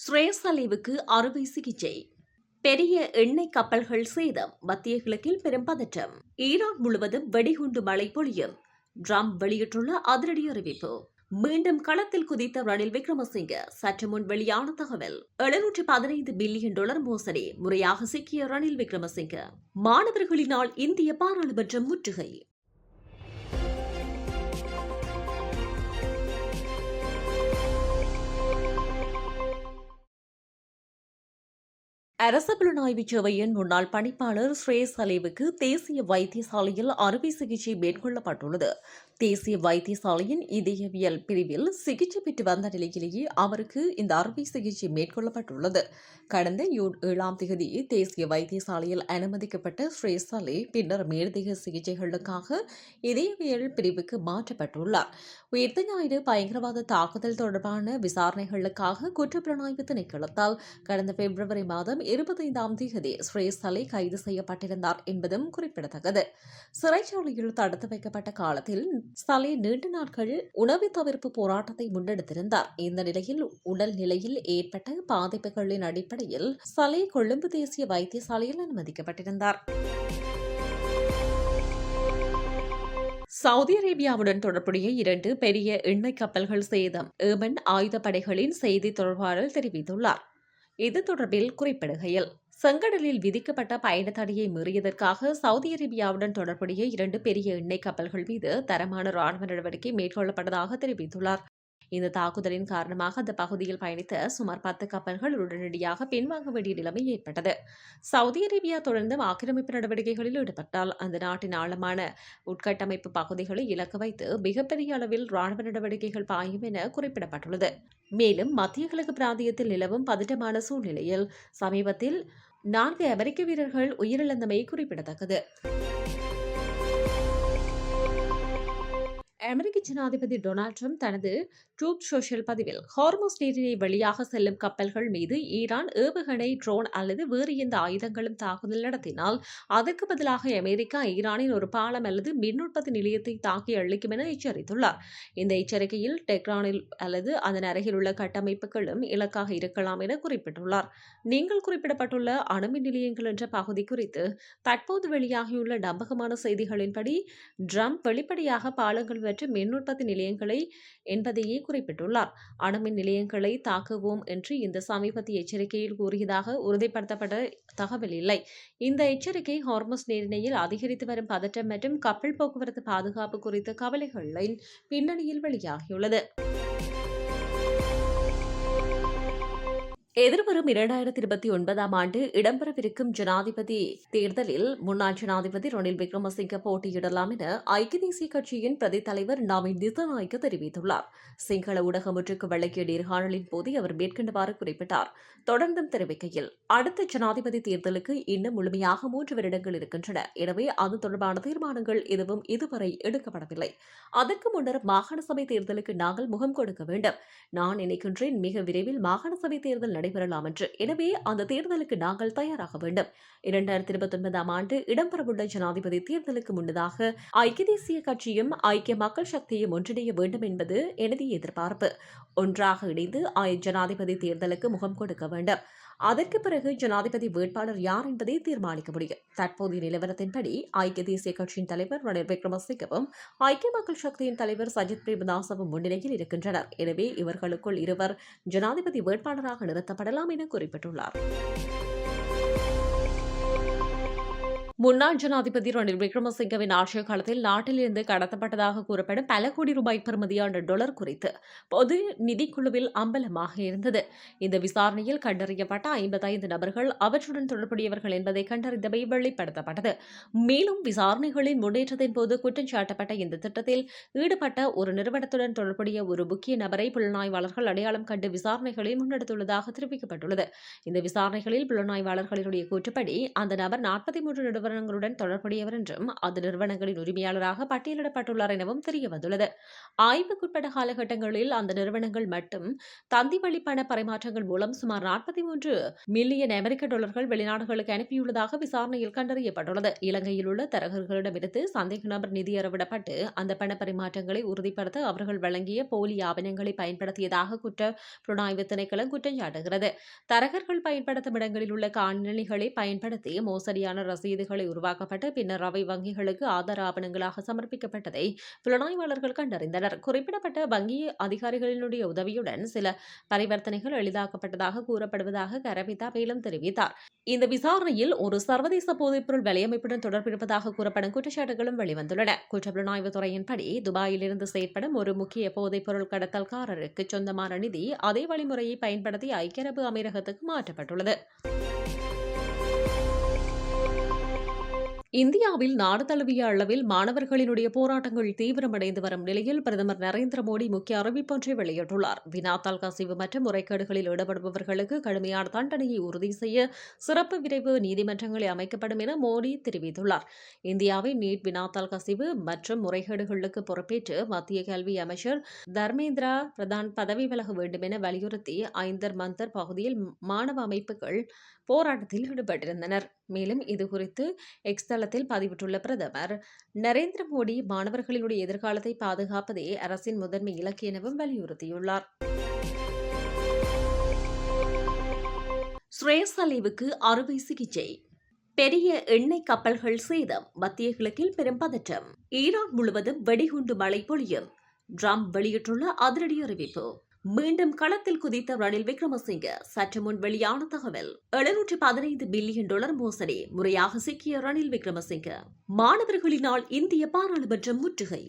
ஸ்ரேயஸ் அலைவுக்கு அறுவை சிகிச்சை. பெரிய எண்ணெய் கப்பல்கள் சேதம். மத்திய கிழக்கில் பெரும் பதற்றம். ஈரான் முழுவதும் வெடிகுண்டு மழை பொழியும். ட்ரம்ப் வெளியிட்டுள்ள அதிரடி அறிவிப்பு. மீண்டும் களத்தில் குதித்த ரணில் விக்ரமசிங்க. சற்று முன் வெளியான தகவல். $715 பில்லியன் மோசடி. முறையாக சிக்கிய ரணில் விக்ரமசிங்க. மாணவர்களினால் இந்திய பாராளுமன்றம் முற்றுகை. அரச புலனாய்வு சேவையின் முன்னாள் பணிப்பாளர் ஸ்ரேயஸ் அலைவுக்கு தேசிய வைத்தியசாலையில் அறுவை சிகிச்சை மேற்கொள்ளப்பட்டுள்ளது. தேசிய வைத்தியசாலையின் இதயவியல் பிரிவில் சிகிச்சை பெற்று வந்த நிலையிலேயே அவருக்கு இந்த அறுவை சிகிச்சை மேற்கொள்ளப்பட்டுள்ளது. கடந்த ஜூன் 7 தேசிய வைத்தியசாலையில் அனுமதிக்கப்பட்ட ஸ்ரேயஸ் அலை பின்னர் மேலதிக சிகிச்சைகளுக்காக இதயவியல் பிரிவுக்கு மாற்றப்பட்டுள்ளார். உயிர்த்த ஞாயிறு பயங்கரவாத தாக்குதல் தொடர்பான விசாரணைகளுக்காக குற்றப்புலனாய்வு திணைக்களத்தால் கடந்த பிப்ரவரி மாதம் 25 ஸ்ரேயஸ் அலை கைது செய்யப்பட்டிருந்தார் என்பதும் குறிப்பிடத்தக்கது. சிறைச்சாலையில் தடுத்து வைக்கப்பட்ட காலத்தில் சலே நீண்ட நாட்கள் உணவு தவிர்ப்பு போராட்டத்தை முன்னெடுத்திருந்தார். இந்த நிலையில் உடல் நிலையில் ஏற்பட்ட பாதிப்புகளின் அடிப்படையில் சலே கொழும்பு தேசிய வைத்தியசாலையில் அனுமதிக்கப்பட்டிருந்தார். சவுதி அரேபியாவுடன் தொடர்புடைய 2 பெரிய எண்ணெய் கப்பல்கள் சேதம். ஏமன் ஆயுதப்படைகளின் செய்தி தொடர்பாளர் தெரிவித்துள்ளார். இது தொடர்பில் குறிப்பிடுகையில், செங்கடலில் விதிக்கப்பட்ட பயண தடையை மீறியதற்காக சவுதி அரேபியாவுடன் தொடர்புடைய 2 பெரிய எண்ணெய் கப்பல்கள் மீது தரமான ராணுவ நடவடிக்கை மேற்கொள்ளப்பட்டதாக தெரிவித்துள்ளார். இந்த தாக்குதலின் காரணமாக அந்த பகுதியில் பயணித்த சுமார் 10 கப்பல்கள் உடனடியாக பின்வாங்க வேண்டிய நிலைமை ஏற்பட்டது. சவுதி அரேபியா தொடர்ந்து ஆக்கிரமிப்பு நடவடிக்கைகளில் ஈடுபட்டால் அந்த நாட்டின் ஆழமான உட்கட்டமைப்பு பகுதிகளை இலக்கு வைத்து மிகப்பெரிய அளவில் ராணுவ நடவடிக்கைகள் பாயும் என குறிப்பிடப்பட்டுள்ளது. மேலும் மத்திய கிழக்கு பிராந்தியத்தில் நிலவும் பதட்டமான சூழ்நிலையில் சமீபத்தில் 4 அமெரிக்க வீரர்கள் உயிரிழந்தமை குறிப்பிடத்தக்கது. அமெரிக்க ஜனாதிபதி டொனால்ட் ட்ரம்ப் தனது ட்ரூத் சோஷியல் பதிவில் ஹார்முஸ் நீரிணை வழியாக செல்லும் கப்பல்கள் மீது ஈரான் ஏவுகணை, ட்ரோன் அல்லது வேறு எந்த ஆயுதங்களும் தாக்குதல் நடத்தினால் அதற்கு பதிலாக அமெரிக்கா ஈரானின் ஒரு பாலம் அல்லது மின் உற்பத்தி நிலையத்தை தாக்கி அழிக்கும் என எச்சரித்துள்ளார். இந்த எச்சரிக்கையில் டெஹ்ரானில் அல்லது அதன் அருகில் உள்ள கட்டமைப்புகளும் இலக்காக இருக்கலாம் என குறிப்பிட்டுள்ளார். நீங்கள் குறிப்பிடப்பட்டுள்ள அணுமின் நிலையங்கள் என்ற பகுதி குறித்து தற்போது வெளியாகியுள்ள நம்பகமான செய்திகளின்படி ட்ரம்ப் வெளிப்படையாக பாலங்கள் மற்றும் மின் உற்பத்தி நிலையங்களை என்பதையே குறிப்பிட்டுள்ளார். அணுமின் நிலையங்களை தாக்குவோம் என்று இந்த சமீபத்திய எச்சரிக்கையில் கூறியதாக உறுதிப்படுத்தப்பட்ட தகவல் இல்லை. இந்த எச்சரிக்கை ஹார்முஸ் நீரிணையில் அதிகரித்து வரும் பதற்றம் மற்றும் கப்பல் போக்குவரத்து பாதுகாப்பு குறித்த கவலைகளின் பின்னணியில் வெளியாகியுள்ளது. எதிர்வரும் 2029 இடம்பெறவிருக்கும் ஜனாதிபதி தேர்தலில் முன்னாள் ஜனாதிபதி ரணில் விக்ரமசிங்க போட்டியிடலாம் என ஐக்கிய தேசிய கட்சியின் பிரதி தலைவர் நவீன் திசாநாயக்க தெரிவித்துள்ளார். சிங்கள ஊடகம் ஒன்றுக்கு வழங்கிய நேர்காணலின் போது அவர் மேற்கண்டவாறு குறிப்பிட்டார். தொடர்ந்தும் தெரிவிக்கையில், அடுத்த ஜனாதிபதி தேர்தலுக்கு இன்னும் முழுமையாக 3 வருடங்கள் இருக்கின்றன. எனவே அது தொடர்பான தீர்மானங்கள் எதுவும் இதுவரை எடுக்கப்படவில்லை. அதற்கு முன்னர் மாகாண சபை தேர்தலுக்கு நாங்கள் முகம் கொடுக்க வேண்டும். நான் நினைக்கின்றேன் மிக விரைவில் மாகாண சபை தேர்தல் நடைபெறலாம் என்று. எனவே அந்த தேர்தலுக்கு நாங்கள் தயாராக வேண்டும். 2029 இடம்பெறவுள்ள ஜனாதிபதி தேர்தலுக்கு முன்னதாக ஐக்கிய தேசிய கட்சியும் ஐக்கிய மக்கள் சக்தியும் ஒன்றிணைய வேண்டும் என்பது எனது எதிர்பார்ப்பு. ஒன்றாக இணைந்து ஜனாதிபதி தேர்தலுக்கு முகம் கொடுக்க வேண்டும். அதற்கு பிறகு ஜனாதிபதி வேட்பாளர் யார் என்பதை தீர்மானிக்க முடியும். தற்போதைய நிலவரத்தின்படி ஐக்கிய தேசிய கட்சியின் தலைவர் ரணில் விக்ரமசிங்கவும் ஐக்கிய மக்கள் சக்தியின் தலைவர் சஜித் பிரேமதாசவும் முன்னிலையில் இருக்கின்றனர். எனவே இவர்களுக்குள் இருவர் ஜனாதிபதி வேட்பாளராக நிறுத்தப்படலாம் என குறிப்பிட்டுள்ளார். முன்னாள் ஜனாதிபதி ரணில் விக்ரமசிங்கவின் ஆட்சிக் காலத்தில் நாட்டிலிருந்து கடத்தப்பட்டதாக கூறப்படும் பல கோடி ரூபாய் பெறுமதியான டாலர் குறித்து பொது நிதிக்குழுவில் அம்பலமாக இருந்தது. இந்த விசாரணையில் கண்டறியப்பட்ட 55 நபர்கள் அவற்றுடன் தொடர்புடையவர்கள் என்பதை கண்டறிந்தவை வெளிப்படுத்தப்பட்டது. மேலும் விசாரணைகளின் முன்னேற்றத்தின் போது குற்றம் சாட்டப்பட்ட இந்த திட்டத்தில் ஈடுபட்ட ஒரு நிறுவனத்துடன் தொடர்புடைய ஒரு முக்கிய நபரை புலனாய்வாளர்கள் அடையாளம் கண்டு விசாரணைகளை முன்னெடுத்துள்ளதாக தெரிவிக்கப்பட்டுள்ளது. இந்த விசாரணைகளில் புலனாய்வாளர்களினுடைய கூற்றுப்படி அந்த நபர் 43 நிறுவனங்கள் நிறுவனங்களுடன் தொடர்புடையவர் என்றும் அந்த நிறுவனங்களின் உரிமையாளராக பட்டியலிடப்பட்டுள்ளார் எனவும் தெரியவந்துள்ளது. ஆய்வுக்குட்பட்ட காலகட்டங்களில் அந்த நிறுவனங்கள் மட்டும் தந்தி வழி பண பரிமாற்றங்கள் மூலம் சுமார் 43 மில்லியன் அமெரிக்க டாலர்கள் வெளிநாடுகளுக்கு அனுப்பியுள்ளதாக விசாரணையில் கண்டறியப்பட்டுள்ளது. இலங்கையில் உள்ள தரகர்களிடமிருந்து சந்தேக நபர் நிதி அறவிடப்பட்டு அந்த பண பரிமாற்றங்களை உறுதிப்படுத்த அவர்கள் வழங்கிய போலி ஆவணங்களை பயன்படுத்தியதாக குற்ற புலனாய்வு திணைக்களம் குற்றம் சாட்டுகிறது. தரகர்கள் பயன்படுத்தும் இடங்களில் உள்ள காணொலிகளை பயன்படுத்தி மோசடியான ரசீதுகளை உருவாக்கப்பட்டு பின்னர் அவை வங்கிகளுக்கு ஆதார ஆவணங்களாக சமர்ப்பிக்கப்பட்டதை புலனாய்வாளர்கள் கண்டறிந்தனர். குறிப்பிடப்பட்ட வங்கி அதிகாரிகளினுடைய உதவியுடன் சில பரிவர்த்தனைகள் எளிதாக்கப்பட்டதாக கூறப்படுவதாக கரபிதா மேலும் தெரிவித்தார். இந்த விசாரணையில் ஒரு சர்வதேச போதைப்பொருள் வலையமைப்புடன் தொடர்பிருப்பதாக கூறப்படும் குற்றச்சாட்டுகளும் வெளிவந்துள்ளன. குற்றப்புலனாய்வு துறையின்படி துபாயிலிருந்து செயற்படும் ஒரு முக்கிய போதைப்பொருள் கடத்தல்காரருக்கு சொந்தமான நிதி அதே வழிமுறையை பயன்படுத்தி ஐக்கிய அரபு அமீரகத்துக்கு மாற்றப்பட்டுள்ளது. இந்தியாவில் நாடு தழுவிய அளவில் மாணவர்களினுடைய போராட்டங்கள் தீவிரமடைந்து வரும் நிலையில் பிரதமர் நரேந்திர மோடி முக்கிய அறிவிப்பொன்றை வெளியிட்டுள்ளார். வினாத்தாள் கசிவு மற்றும் முறைகேடுகளில் ஈடுபடுபவர்களுக்கு கடுமையான தண்டனையை உறுதி செய்ய சிறப்பு விரைவு நீதிமன்றங்களை அமைக்கப்படும் என மோடி தெரிவித்துள்ளார். இந்தியாவின் நீட் வினாத்தாள் கசிவு மற்றும் முறைகேடுகளுக்கு பொறுப்பேற்று மத்திய கல்வி அமைச்சர் தர்மேந்திரா பிரதான் பதவி விலக வேண்டும் என வலியுறுத்தி ஐந்தர் மந்தர் பகுதியில் மாணவ அமைப்புகள் போராட்டத்தில் ஈடுபட்டிருந்தனர். மேலும் இதுகுறித்து எக்ஸ் தளத்தில் பதிவிட்டுள்ள பிரதமர் நரேந்திர மோடி மாணவர்களினுடைய எதிர்காலத்தை பாதுகாப்பதே அரசின் முதன்மை இலக்கு எனவும் வலியுறுத்தியுள்ளார். ஸ்ரேயஸ் அலீவுக்கு அறுவை சிகிச்சை. பெரிய எண்ணெய் கப்பல்கள் சேதம். மத்திய கிழக்கில் பெரும் பதற்றம். ஈரான் முழுவதும் வெடிகுண்டு மழை பொழியும். ட்ரம்ப் வெளியிட்டுள்ள அதிரடி அறிவிப்பு. மீண்டும் களத்தில் குதித்த ரணில் விக்ரமசிங்க. சற்று முன் வெளியான தகவல். 715 பில்லியன் டாலர் மோசடி. முறையாக சிக்கிய ரணில் விக்ரமசிங்க. மாணவர்களினால் இந்திய பாராளுமன்றம் முற்றுகை.